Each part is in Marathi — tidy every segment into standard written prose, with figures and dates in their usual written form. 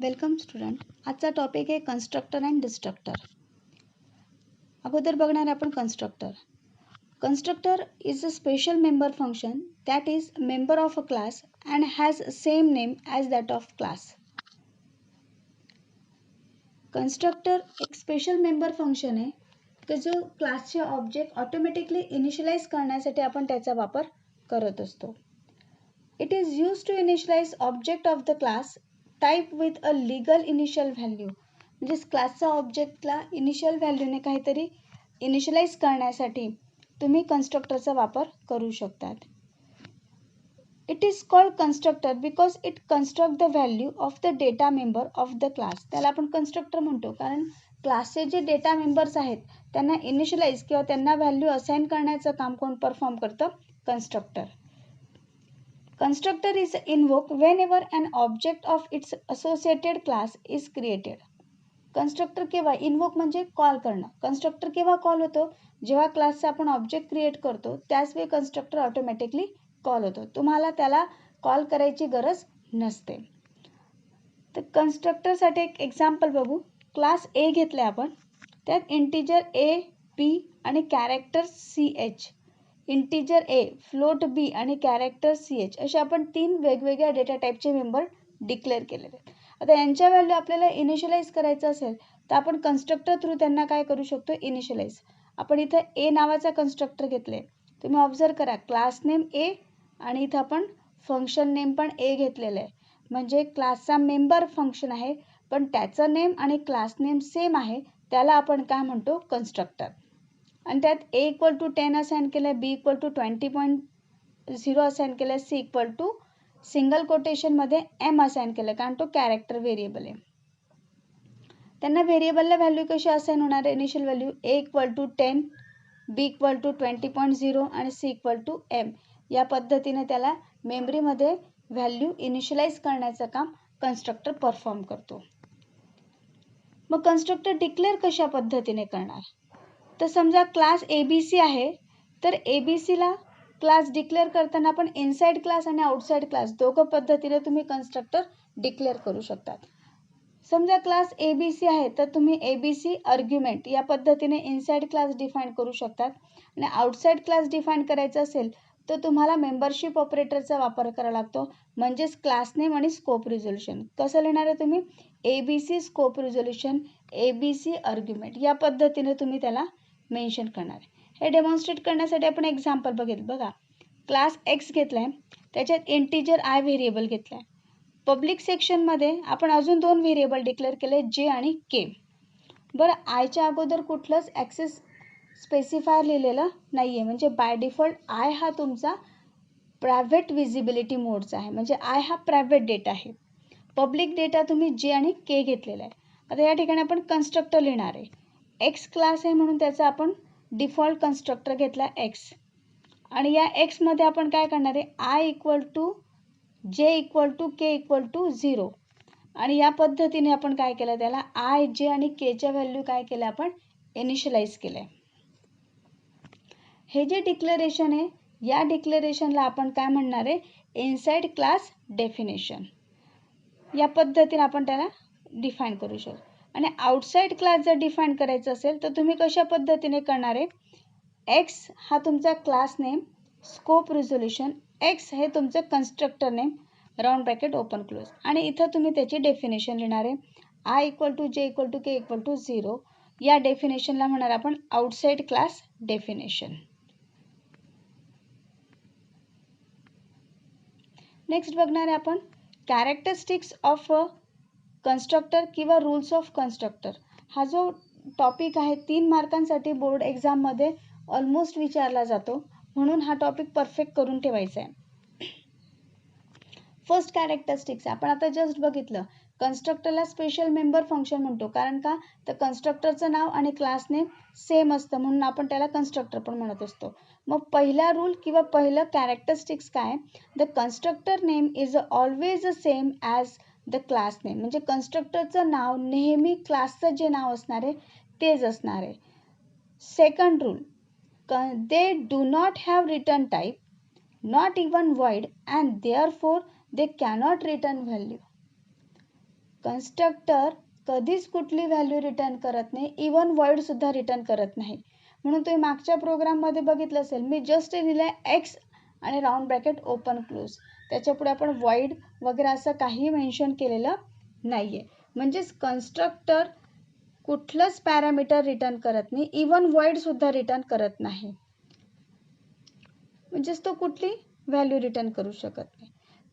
Welcome student. आजचा टॉपिक आहे कन्स्ट्रक्टर अँड डिस्ट्रक्टर. अगोदर बघणार आपण constructor. Constructor is a special member function that is member of a class and has same name as that of class. Constructor एक स्पेशल मेंबर फंक्शन आहे की जो क्लासचे ऑब्जेक्ट ऑटोमॅटिकली इनिशियलाइज करण्यासाठी आपण त्याचा वापर करत असतो. It is use to initialise object of the class type with a legal initial value. म्हणजे क्लासचा ऑब्जेक्टला इनिशियल व्हॅल्यूने काहीतरी इनिशियलाइज करण्यासाठी तुम्ही कन्स्ट्रक्टरचा वापर करू शकतात. It is called constructor because it construct the value of the data member of the class. त्याला आपण कन्स्ट्रक्टर म्हणतो कारण क्लासचे जे डेटा मेंबर्स आहेत त्यांना इनिशियलाइज किंवा त्यांना व्हॅल्यू असाइन करण्याचं काम कोण परफॉर्म करतं? Constructor. Constructor is invoked whenever an object of its associated class is created. Constructor केव्हा इन्वोक म्हणजे कॉल करणं. कन्स्ट्रक्टर केव्हा कॉल होतो? जेव्हा क्लासचा आपण ऑब्जेक्ट क्रिएट करतो त्याच वेळी कन्स्ट्रक्टर ऑटोमॅटिकली कॉल होतो. तुम्हाला त्याला कॉल करायची गरज नसते. तर कन्स्ट्रक्टरसाठी एक एक्झाम्पल बघू. क्लास ए घेतले आपण, त्यात इंटिजर ए, बी आणि कॅरेक्टर सी एच. इंटिजर ए, फ्लोट बी आणि कॅरेक्टर सी एच असे आपण 3 वेगवेगळ्या डेटा टाईपचे मेंबर डिक्लेअर केलेले आहेत. आता यांच्या व्हॅल्यू आपल्याला इनिशियलाइज करायचं असेल तर आपण कन्स्ट्रक्टर थ्रू त्यांना काय करू शकतो? इनिशियलाइज. आपण इथं ए नावाचा कन्स्ट्रक्टर घेतले. तुम्ही ऑब्झर्व करा, क्लास नेम ए आणि इथं आपण फंक्शन नेम पण ए घेतलेलं आहे. म्हणजे क्लासचा मेंबर फंक्शन आहे पण त्याचं नेम आणि क्लास नेम सेम आहे, त्याला आपण काय म्हणतो? कन्स्ट्रक्टर. आणि त्यात ए इक्वल टू 10 असाइन केलं आहे, बी इक्वल टू 20.0 असाइन केलं आहे, सी इक्वल टू सिंगल कोटेशनमध्ये एम असाइन केलं कारण तो कॅरेक्टर व्हेरिएबल आहे. त्यांना व्हेरिएबलला व्हॅल्यू कशी असाइन होणार आहे? Initial value A equal to 10, B equal to 20.0 आणि सी इक्वल टू एम. या पद्धतीने त्याला मेमरीमध्ये व्हॅल्यू इनिशियलाइज करण्याचं काम कन्स्ट्रक्टर परफॉर्म करतो. मग कन्स्ट्रक्टर डिक्लेअर कशा पद्धतीने करणार? तर समजा क्लास ABC आहे, तर ABCला क्लास डिक्लेअर करताना आपण इनसाइड क्लास आणि आउटसाइड क्लास दोघं पद्धतीने तुम्ही कन्स्ट्रक्टर डिक्लेअर करू शकतात. समजा क्लास ABC आहे तर तुम्ही ABC आर्ग्युमेंट या पद्धतीने इनसाइड क्लास डिफाईन करू शकतात आणि आउटसाइड क्लास डिफाईन करायचा असेल तर तुम्हाला मेंबरशिप ऑपरेटरचा वापर करावा लागतो. म्हणजेच क्लास नेम आणि स्कोप रिझोल्युशन. कसं लिहिणार आहे तुम्ही? ABC scope resolution, ABC argument या पद्धतीने तुम्ही त्याला मेन्शन करणार आहे. हे डेमॉन्स्ट्रेट करण्यासाठी आपण एक्झाम्पल बघितलं. बघा, क्लास एक्स घेतलाय, त्याच्यात इंटिजर आय व्हेरिएबल घेतलाय. पब्लिक सेक्शनमध्ये आपण अजून 2 व्हेरिएबल डिक्लेअर केले, जे आणि के. बरं, आयच्या अगोदर कुठलंच ॲक्सेस स्पेसिफायर लिहिलेलं नाही आहे. म्हणजे बाय डिफॉल्ट आय हा तुमचा प्रायव्हेट विजिबिलिटी मोडचा आहे. म्हणजे आय हा प्रायव्हेट डेटा आहे. पब्लिक डेटा तुम्ही जे आणि के घेतलेला आहे. आता या ठिकाणी आपण कन्स्ट्रक्टर लिहिणार आहे. एक्स क्लास आहे म्हणून त्याचा आपण डिफॉल्ट कन्स्ट्रक्टर घेतला एक्स. आणि या एक्समध्ये आपण काय करणार आहे? I equal to J equal to K equal to 0. आणि या पद्धतीने आपण काय केलं? त्याला आय, जे आणि केच्या व्हॅल्यू काय केल्या? आपण इनिशियलाइज केलं आहे. हे जे डिक्लेरेशन आहे या डिक्लेरेशनला आपण काय म्हणणार आहे? Inside class definition. या पद्धतीने आपण त्याला डिफाईन करू शकतो. आणि आउटसाइड क्लास जर डिफाईन करायचं असेल तर तुम्ही कशा पद्धतीने करणार आहे? एक्स हा तुमचा class name, scope resolution, X हे तुमचं constructor name, round bracket open close. आणि इथं तुम्ही त्याची डेफिनेशन लिहिणार आहे. I equal to J equal to K equal to 0. या डेफिनेशनला म्हणणार आपण आउटसाइड क्लास डेफिनेशन. नेक्स्ट बघणार आहे आपण कॅरेक्टरिस्टिक्स ऑफ कन्स्ट्रक्टर किंवा रूल्स ऑफ कन्स्ट्रक्टर. हा जो टॉपिक आहे 3 मार्कांसाठी बोर्ड एक्झाममध्ये ऑलमोस्ट विचारला जातो, म्हणून हा टॉपिक परफेक्ट करून ठेवायचा आहे. फर्स्ट कॅरेक्टरिस्टिक्स आपण आता जस्ट बघितलं. कन्स्ट्रक्टरला स्पेशल मेंबर फंक्शन म्हणतो कारण का? तर कन्स्ट्रक्टरचं नाव आणि क्लास नेम सेम असतं म्हणून आपण त्याला कन्स्ट्रक्टर पण म्हणत असतो. मग पहिला रूल किंवा पहिलं कॅरेक्टरिस्टिक्स काय? The constructor name is always the same as the class name. म्हणजे कन्स्ट्रक्टरचं नाव नेहमी क्लासचं जे नाव असणार आहे तेच असणार आहे. Second rule, they do not have return type, not even void, and therefore they cannot return value. Constructor कधीच कुठली व्हॅल्यू रिटर्न करत नाही, इवन void सुद्धा रिटर्न करत नाही. म्हणून तुम्ही मागच्या प्रोग्राममध्ये बघितलं असेल, मी जस्ट लिहिलंय x आणि राऊंड ब्रॅकेट ओपन क्लोज, त्याच्या पुढे आपण void वगैरे असं काही मेन्शन केलेलं नाहीये. म्हणजेच कन्स्ट्रक्टर कुठलंच पॅरामीटर रिटर्न करत नाही, इवन void सुद्धा रिटर्न करत नाही. म्हणजेच तो कुठली व्हॅल्यू रिटर्न करू शकत नाही.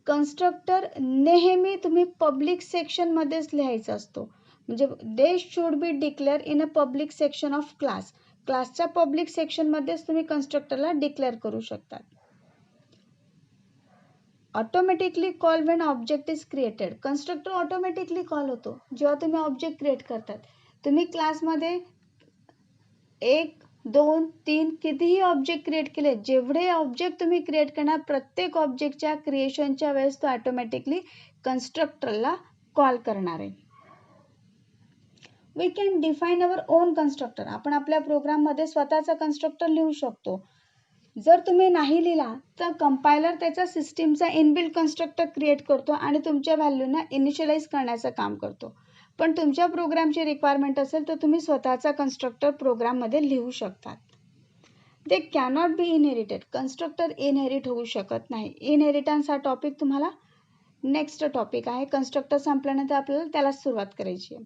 कन्स्ट्रक्टर नेहमी तुम्ही पब्लिक सेक्शन मध्येच लिहायचा असतो. म्हणजे they should be declare in a public section of class. क्लासच्या पब्लिक सेक्शन मध्येच तुम्ही कन्स्ट्रक्टरला डिक्लेअर करू शकता. Automatically call when object is created. Constructor automatically call होतो जेव्हा तुम्ही ऑब्जेक्ट क्रिएट करतात. तुम्ही क्लासमध्ये 1, 2, 3 कितीही ऑब्जेक्ट क्रिएट केले, जेवढे ऑब्जेक्ट तुम्ही क्रिएट करणार प्रत्येक ऑब्जेक्टच्या क्रिएशनच्या वेळेस तो ऑटोमॅटिकली कन्स्ट्रक्टरला कॉल करणार आहे. We can define our own constructor. आपण आपल्या प्रोग्राममध्ये स्वतःचा कन्स्ट्रक्टर लिहू शकतो. जर तुम्ही नाही लिहिला तर कंपायलर त्याचा सिस्टीमचा इनबिल्ट कन्स्ट्रक्टर क्रिएट करतो आणि तुमच्या व्हॅल्यूना इनिशियलाइज करण्याचं काम करतो. पण तुमच्या प्रोग्रामची रिक्वायरमेंट असेल तर तुम्ही स्वतःचा कन्स्ट्रक्टर प्रोग्राममध्ये लिहू शकतात. दे cannot be inherited. Constructor inherit होऊ शकत नाही. इनहेरिटन्स हा टॉपिक तुम्हाला नेक्स्ट टॉपिक आहे. कन्स्ट्रक्टर संपल्यानंतर आपल्याला त्याला सुरुवात करायची आहे.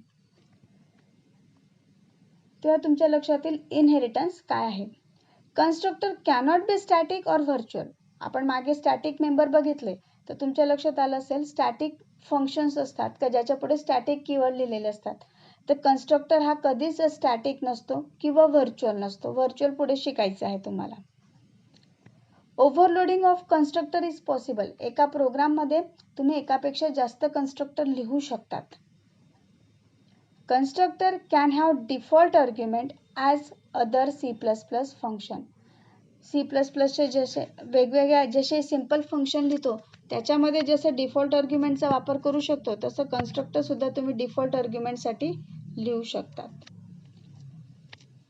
तेव्हा तुमच्या लक्षात येईल इनहेरिटन्स काय आहे. Constructor cannot be static or virtual. आपण मागे स्टॅटिक मेंबर बघितले तर तुमच्या लक्षात आलं असेल स्टॅटिक फंक्शन्स असतात का ज्याच्या पुढे स्टॅटिक कीवर्ड लिहिलेले असतात. तर कन्स्ट्रक्टर हा कधीच स्टॅटिक नसतो किंवा व्हर्च्युअल नसतो. व्हर्च्युअल पुढे शिकायचं आहे तुम्हाला. Overloading of constructor is possible. एका प्रोग्राममध्ये तुम्ही एकापेक्षा जास्त कन्स्ट्रक्टर लिहू शकतात. Constructor can have default argument as other C++ function. C++चे जसे वेगवेगळ्या जसे सिंपल फंक्शन लिहितो त्याच्यामध्ये जसं डिफॉल्ट आर्ग्युमेंटचा वापर करू शकतो तसं कन्स्ट्रक्टर सुद्धा तुम्ही डिफॉल्ट आर्ग्युमेंटसाठी लिहू शकतात.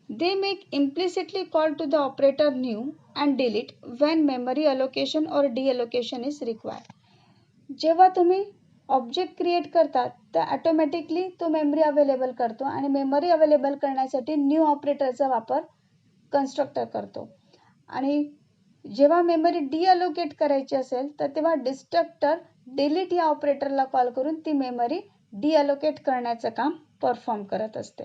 They make implicitly call to the operator new and delete when memory allocation or deallocation is required. जेव्हा तुम्ही ऑब्जेक्ट क्रिएट करतात तर ऑटोमॅटिकली तो मेमरी अवेलेबल करतो आणि मेमरी अवेलेबल करण्यासाठी न्यू ऑपरेटरचा वापर कन्स्ट्रक्टर करतो. आणि जेव्हा मेमरी डीअलोकेट करायची असेल तर तेव्हा डिस्ट्रक्टर डिलीट या ऑपरेटरला कॉल करून ती मेमरी डीअलोकेट करण्याचं काम परफॉर्म करत असते.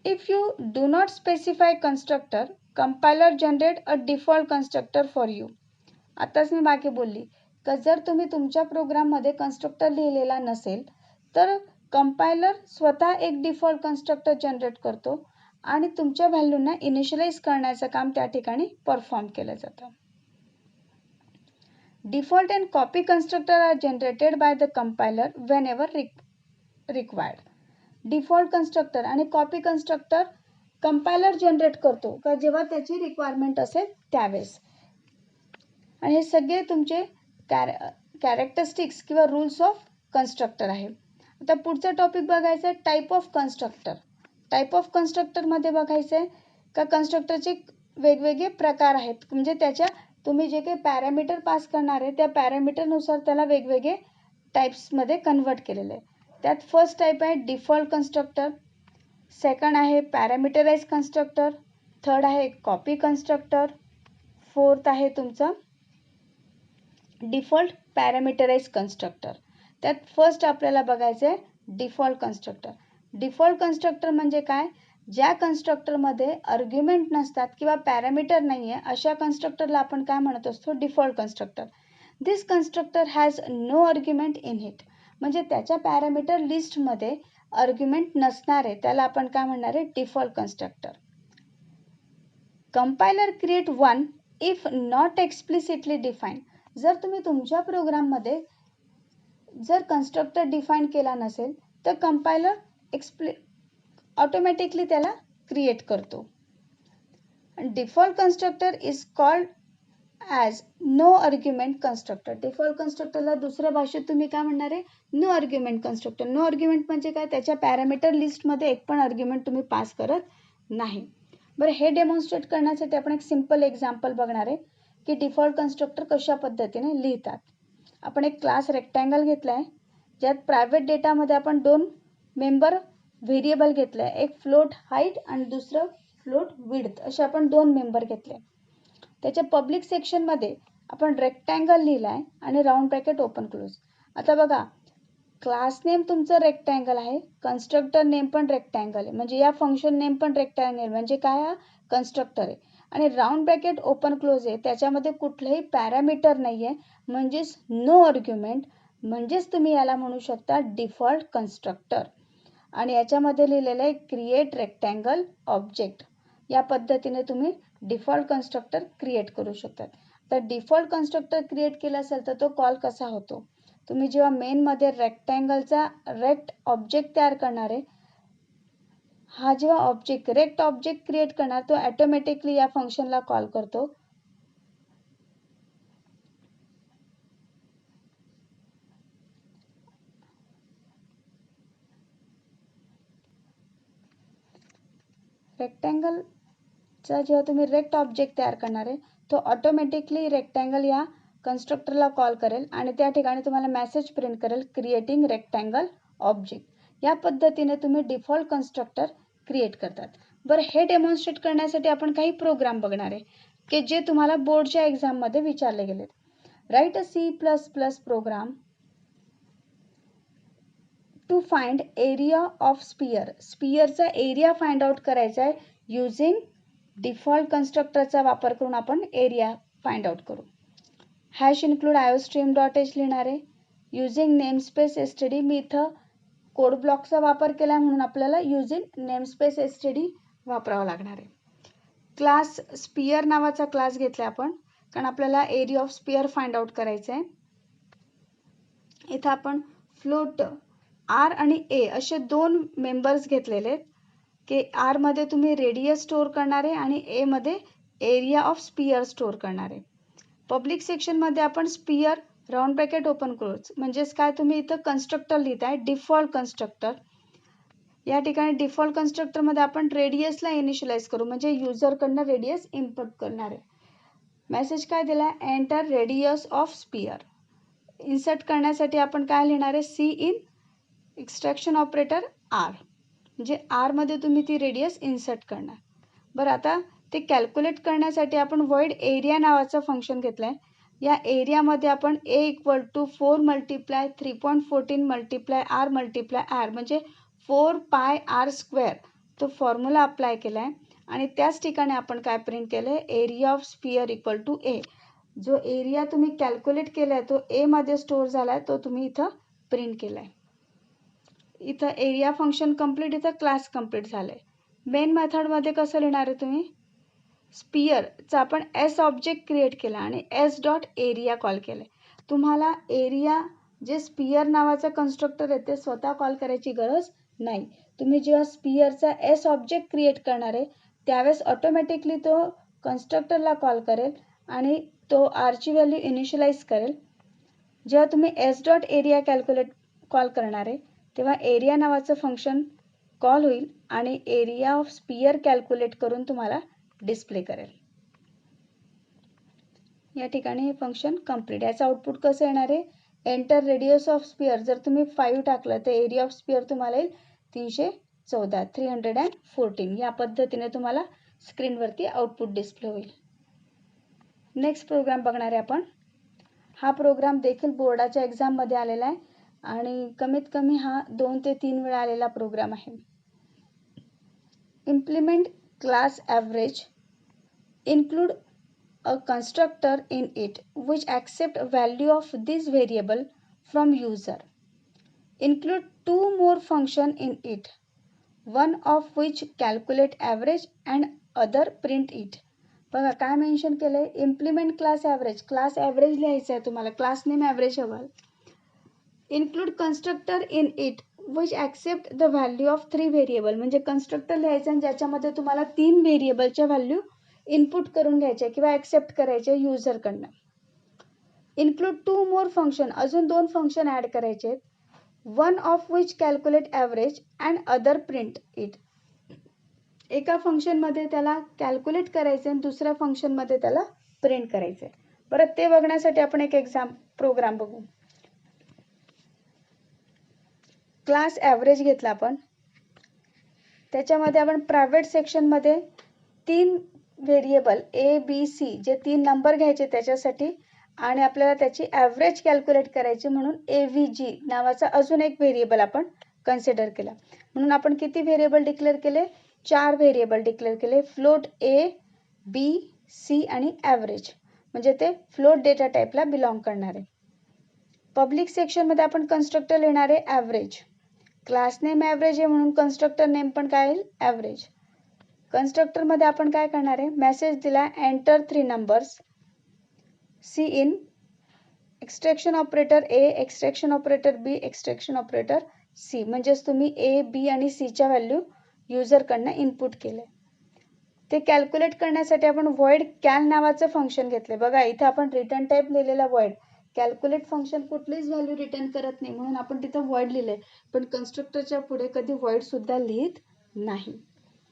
If you do not specify constructor compiler generate a default constructor for you. आताच मी मागे बोलली का जर तुम्ही तुमच्या प्रोग्राममध्ये कन्स्ट्रक्टर लिहिलेला नसेल तर कंपायलर स्वतः एक डिफॉल्ट कन्स्ट्रक्टर जनरेट करतो आणि तुमच्या व्हॅल्यूना इनिशियलाइज करण्याचं काम त्या ठिकाणी परफॉर्म केलं जातं. Default and copy constructor are generated by the compiler whenever required. Default constructor आणि कॉपी कन्स्ट्रक्टर कंपायलर जनरेट करतो का जेव्हा त्याची रिक्वायरमेंट असेल त्यावेळेस. आणि हे सगळे तुमचे कॅरेक्टरिस्टिक्स किंवा रूल्स ऑफ कन्स्ट्रक्टर आहे. आता पुढचा टॉपिक बघायचा आहे type of constructor. Type of कन्स्ट्रक्टरमध्ये बघायचं आहे का कन्स्ट्रक्टरचे वेगवेगळे प्रकार आहेत. म्हणजे त्याच्या तुम्ही जे काही पॅरामीटर पास करणार आहे त्या पॅरामीटरनुसार त्याला वेगवेगळे टाईप्समध्ये कन्वर्ट केलेले आहे. त्यात फर्स्ट टाईप आहे डिफॉल्ट कन्स्ट्रक्टर, सेकंड आहे पॅरामीटराइज कन्स्ट्रक्टर, थर्ड आहे कॉपी कन्स्ट्रक्टर, फोर्थ आहे तुमचा डिफॉल्ट पॅरामीटराइज कन्स्ट्रक्टर. त्यात फर्स्ट आपल्याला बघायचं आहे डिफॉल्ट कन्स्ट्रक्टर. डिफॉल्ट कन्स्ट्रक्टर म्हणजे काय, ज्या कन्स्ट्रक्टरमध्ये आर्ग्युमेंट नसतात किंवा पॅरामीटर नाही आहे अशा कन्स्ट्रक्टरला आपण काय म्हणत असतो default constructor. This constructor has no argument in it. म्हणजे त्याच्या पॅरामीटर लिस्टमध्ये आर्ग्युमेंट नसणार आहे त्याला आपण काय म्हणणार आहे default constructor. Compiler create one if not explicitly define. जर तुम्ही तुमच्या प्रोग्राममध्ये जर कन्स्ट्रक्टर डिफाईन केला नसेल तर कंपायलर ऑटोमॅटिकली त्याला क्रिएट करतो. Default constructor is called as no argument constructor. Default कन्स्ट्रक्टरला दुसऱ्या भाषेत तुम्ही काय म्हणणार आहे no argument constructor. No argument म्हणजे काय, त्याच्या पॅरामीटर लिस्टमध्ये एक पण आर्ग्युमेंट तुम्ही पास करत नाही. बरं, हे डेमॉन्स्ट्रेट करण्यासाठी आपण एक सिम्पल एक्झाम्पल बघणार आहे की डिफॉल्ट कन्स्ट्रक्टर कशा पद्धतीने लिहितात. आपण एक क्लास रेक्टँगल घेतला आहे ज्यात प्रायव्हेट डेटामध्ये आपण दोन मेंबर व्हेरिएबल घेतले, एक फ्लोट हाईट आणि दुसरं फ्लोट विड्थ, असे आपण दोन मेंबर घेतले. त्याच्या पब्लिक सेक्शनमध्ये आपण रेक्टँगल लिहिलाय आणि राऊंड ब्रॅकेट ओपन क्लोज. आता बघा, क्लास नेम तुमचं रेक्टँगल आहे, कन्स्ट्रक्टर नेम पण रेक्टँगल आहे, म्हणजे या फंक्शन नेम पण रेक्टँगल, म्हणजे काय, हा कन्स्ट्रक्टर आहे. आणि राऊंड ब्रॅकेट ओपन क्लोज आहे, त्याच्यामध्ये कुठलंही पॅरामीटर नाही आहे, म्हणजेच नो आर्ग्युमेंट, म्हणजेच तुम्ही याला म्हणू शकता डिफॉल्ट कन्स्ट्रक्टर. आणि याच्यामध्ये लिहिलेलं आहे क्रिएट रेक्टँगल ऑब्जेक्ट. या पद्धतीने तुम्ही डिफॉल्ट कन्स्ट्रक्टर क्रिएट करू शकतात. तर डिफॉल्ट कन्स्ट्रक्टर क्रिएट केला असेल तर तो कॉल कसा होतो, तुम्ही जेव्हा मेनमध्ये रेक्टँगलचा रेक्ट ऑब्जेक्ट तयार करणार आहे, हा जेव्हा ऑब्जेक्ट रेक्ट ऑब्जेक्ट क्रिएट करणार, तो ऑटोमॅटिकली या फंक्शनला कॉल करतो. रेक्टँगलचा जेव्हा तुम्ही रेक्ट ऑब्जेक्ट तयार करणार आहे, तो ऑटोमॅटिकली रेक्टँगल या कन्स्ट्रक्टरला कॉल करेल आणि त्या ठिकाणी तुम्हाला मेसेज प्रिंट करेल क्रिएटिंग रेक्टँगल ऑब्जेक्ट. या पद्धतीने तुम्ही डिफॉल्ट कन्स्ट्रक्टर क्रिएट करतात. बरं, हे डेमॉन्स्ट्रेट करण्यासाठी आपण काही प्रोग्राम बघणार आहे की जे तुम्हाला बोर्डच्या एक्झाममध्ये विचारले गेलेत. Write a C++ program to find area of sphere. स्पियरचा एरिया फाइंड आउट करायचा आहे युझिंग डिफॉल्ट कन्स्ट्रक्टरचा वापर करून आपण एरिया फाइंड आउट करू. हॅश इन्क्लूड iostream.h लिहिणार आहे. युझिंग नेमस्पेस std, मी इथं कोड ब्लॉकचा वापर केला म्हणून आपल्याला युझिंग नेमस्पेस std वापरावा लागणार आहे. क्लास स्पियर नावाचा क्लास घेतला आपण, कारण आपल्याला area of sphere find out करायचं आहे. इथं आपण फ्लोट आर आणि ए असे दोन मेंबर्स घेतलेले आहेत की आर मध्ये तुम्ही रेडियस स्टोअर करणार आहे आणि ए मध्ये एरिया ऑफ स्पियर स्टोअर करणार आहे. पब्लिक सेक्शनमध्ये आपण sphere round bracket open close, म्हणजेच काय, तुम्ही इथं कन्स्ट्रक्टर लिहिताय डिफॉल्ट कन्स्ट्रक्टर. या ठिकाणी डिफॉल्ट कन्स्ट्रक्टरमध्ये आपण रेडियसला इनिशियलाइज करू, म्हणजे युजरकडनं रेडियस इनपुट करणार आहे. मेसेज काय दिला आहे, enter radius of sphere. Insert करण्यासाठी आपण काय लिहिणार आहे, cin extraction operator R, म्हणजे आरमध्ये तुम्ही ती रेडियस इन्सर्ट करणार. बरं, आता ते कॅल्क्युलेट करण्यासाठी आपण void एरिया नावाचा फंक्शन घेतला आहे. या एरियामध्ये आपण a = 4 × 3.14 × r × r, म्हणजे 4πr², तो फॉर्म्युला अप्लाय केला आहे. आणि त्याच ठिकाणी आपण काय प्रिंट केलं आहे, एरिया ऑफ स्पियर = a. जो एरिया तुम्ही कॅल्क्युलेट केला आहे तो a मध्ये स्टोअर झाला आहे, तो तुम्ही इथं प्रिंट केला आहे. इथं एरिया फंक्शन कंप्लीट, इथं क्लास कंप्लीट झालं आहे. मेन मेथडमध्ये कसं लिहिणार आहे तुम्ही, स्पियरचा आपण एस ऑब्जेक्ट क्रिएट केला आणि s.area कॉल केलं. तुम्हाला एरिया जे स्पियर नावाचं कन्स्ट्रक्टर आहे ते स्वतः कॉल करायची गरज नाही. तुम्ही जेव्हा स्पियरचा एस ऑब्जेक्ट क्रिएट करणार आहे त्यावेळेस ऑटोमॅटिकली तो कन्स्ट्रक्टरला कॉल करेल आणि तो आरची व्हॅल्यू इनिशियलाइज करेल. जेव्हा तुम्ही s.area कॅल्क्युलेट कॉल करणार आहे तेव्हा एरिया नावाचं फंक्शन कॉल होईल आणि एरिया ऑफ स्पियर कॅल्क्युलेट करून तुम्हाला डिस्प्ले करेल. या ठिकाणी हे फंक्शन कंप्लीट. याचं आउटपुट कसं येणार आहे, एंटर रेडियस ऑफ स्पियर. जर तुम्ही 5 टाकलं तर एरिया ऑफ स्पियर तुम्हाला येईल 314, 314. या पद्धतीने तुम्हाला स्क्रीनवरती आउटपुट डिस्प्ले होईल. नेक्स्ट प्रोग्राम बघणार आहे आपण. हा प्रोग्राम देखील बोर्डाच्या एक्झाममध्ये आलेला आहे आणि कमीत कमी हा 2 ते 3 वेळा आलेला प्रोग्राम आहे. Implement class average, include a constructor in it which accept value of this variable from user. Include 2 more function in it, one of which calculate average and other print it. बघा काय मेन्शन केलंय, implement class average. Class average लिहायचं आहे तुम्हाला, क्लास नेम ॲव्हरेज हवं. Include constructor in it which accept the value of 3 variable, म्हणजे कन्स्ट्रक्टर लिहायचं आणि ज्याच्यामध्ये तुम्हाला 3 व्हेरिएबलच्या व्हॅल्यू इनपुट करून घ्यायचे किंवा ॲक्सेप्ट करायचे युजरकडनं. इन्क्लूड 2 मोर फंक्शन, अजून 2 फंक्शन ॲड करायचे आहेत. One of which calculate average and other print it. एका फंक्शनमध्ये त्याला कॅल्क्युलेट करायचे आणि दुसऱ्या फंक्शनमध्ये त्याला प्रिंट करायचे. बरं, ते बघण्यासाठी आपण एक एक्झाम प्रोग्राम बघू. क्लास ॲव्हरेज घेतला आपण, त्याच्यामध्ये आपण प्रायव्हेट सेक्शनमध्ये 3 व्हेरिएबल ए बी सी जे 3 नंबर घ्यायचे त्याच्यासाठी आणि आपल्याला त्याची ॲव्हरेज कॅल्क्युलेट करायची म्हणून AVG नावाचा अजून एक व्हेरिएबल आपण कन्सिडर केला. म्हणून आपण किती व्हेरिएबल डिक्लेअर केले? 4 व्हेरिएबल डिक्लेअर केले. फ्लोट A, B, C आणि ॲव्हरेज, म्हणजे ते फ्लोट डेटा टाईपला बिलॉंग करणार आहे. पब्लिक सेक्शनमध्ये आपण कन्स्ट्रक्टर लिहिणार आहे ॲव्हरेज. क्लास नेम ॲव्हरेज आहे म्हणून कन्स्ट्रक्टर नेम पण काय येईल? ॲव्हरेज. कन्स्ट्रक्टरमध्ये आपण काय करणार आहे? मेसेज दिला enter 3 numbers, cin, extraction operator A, extraction operator B, extraction operator C, म्हणजेच तुम्ही A, B आणि C च्या व्हॅल्यू युजरकडनं इनपुट केले. ते कॅल्क्युलेट करण्यासाठी आपण void cal नावाचं फंक्शन घेतले. बघा इथे आपण रिटर्न टाईप लिहिलेला void. कॅल्क्युलेट फंक्शन कुठलीच व्हॅल्यू रिटर्न करत नाही म्हणून आपण तिथं void लिहिलंय, पण कन्स्ट्रक्टरच्या पुढे कधी void सुद्धा लिहित नाही.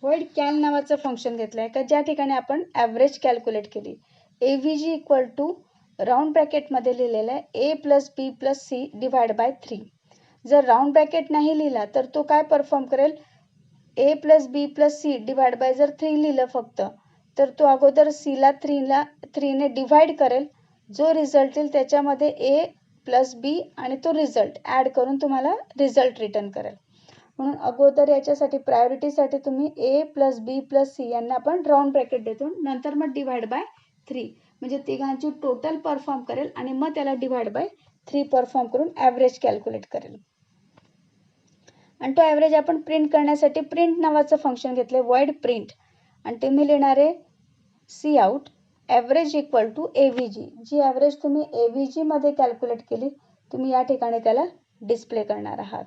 void cal नावाचं फंक्शन घेतलंय का ज्या ठिकाणी आपण ॲव्हरेज कॅल्क्युलेट केली. AVG इक्वल टू राऊंड ब्रॅकेटमध्ये लिहिलेलं आहे A plus B plus C divide by 3. जर राऊंड ब्रॅकेट नाही लिहिला तर तो काय परफॉर्म करेल? A plus B plus C divide by जर 3 लिहिलं फक्त तर तो अगोदर C ला 3 ने डिवाइड करेल. जो रिझल्ट येईल त्याच्यामध्ये A प्लस B आणि तो रिझल्ट ॲड करून तुम्हाला रिझल्ट रिटर्न करेल. म्हणून अगोदर याच्यासाठी प्रायोरिटीसाठी तुम्ही A plus B plus C यांना आपण राऊंड ब्रॅकेट देतो, नंतर मग डिवाइड बाय 3 म्हणजे तिघांची टोटल परफॉर्म करेल आणि मग त्याला डिवाइड बाय 3 परफॉर्म करून ॲव्हरेज कॅल्क्युलेट करेल. आणि तो ॲव्हरेज आपण प्रिंट करण्यासाठी प्रिंट नावाचं फंक्शन घेतले void प्रिंट आणि तुम्ही लिहिणार आहे cout average equal to AVG. जी ॲव्हरेज तुम्ही AVG मध्ये कॅल्क्युलेट केली तुम्ही या ठिकाणी त्याला डिस्प्ले करणार आहात.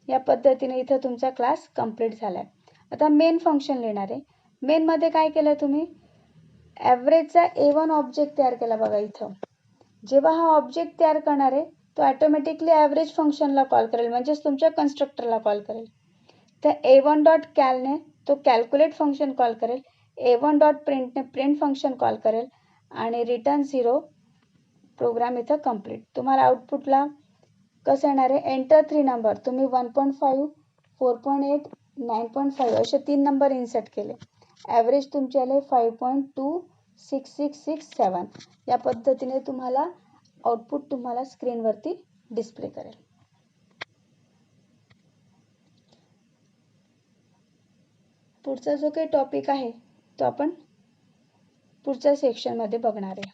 या पद्धतीने इथं तुमचा क्लास कंप्लीट झालाय. आता मेन फंक्शन लिहिणार आहे. मेन मध्ये काय केलं तुम्ही? ॲव्हरेजचा A1 ऑब्जेक्ट तयार केला. बघा इथं जेव्हा हा ऑब्जेक्ट तयार करणार आहे तो ऑटोमॅटिकली ॲव्हरेज फंक्शनला कॉल करेल, म्हणजेच तुमच्या कन्स्ट्रक्टरला कॉल करेल. तर A1 डॉट कॅलने तो कॅल्क्युलेट फंक्शन कॉल करेल, A1 डॉट प्रिंटने प्रिंट फंक्शन कॉल करेल आणि रिटर्न 0 प्रोग्राम इथं कंप्लीट. तुम्हाला आउटपुटला कसं येणार आहे? Enter 3 number. तुम्ही 1.5, 4.8, 9.5 असे 3 नंबर इन्सर्ट केले. ॲव्हरेज तुमचे आले 5.26667. या पद्धतीने तुम्हाला आउटपुट तुम्हाला स्क्रीनवरती डिस्प्ले करेल. पुढचा जो काही टॉपिक आहे तो आपण पुढच्या सेक्शनमध्ये बघणार आहे.